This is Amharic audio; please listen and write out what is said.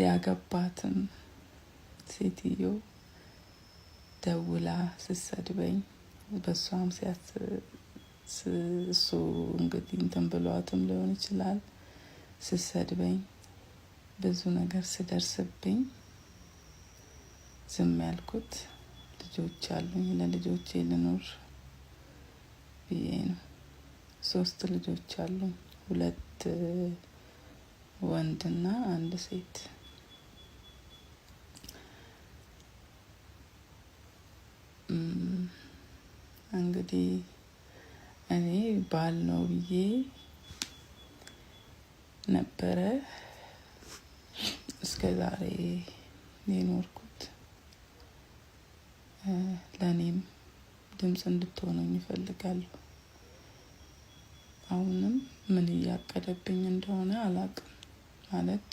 ያገባትም ሴትዮ ደውላ ስትሰድበኝ በሷም እሱ እንግዲህ እንትን ብሏትም ሊሆን ይችላል ስትሰድበኝ ብዙ ነገር ስደርስብኝ ዝም ያልኩት ልጆች አሉኝ ለልጆቼ ልኖር ብዬ ነው። 3 ልጆች አሉኝ፣ 2 ወንድና 1 ሴት። እንግዲህ እኔ ባል ነው ብዬ ነበረ እስከዛሬ የኖርኩት። ለኔም ድምጽ እንድትሆኑኝ እፈልጋለሁ። አሁንም ምን እያቀደብኝ እንደሆነ አላውቅም። ማለት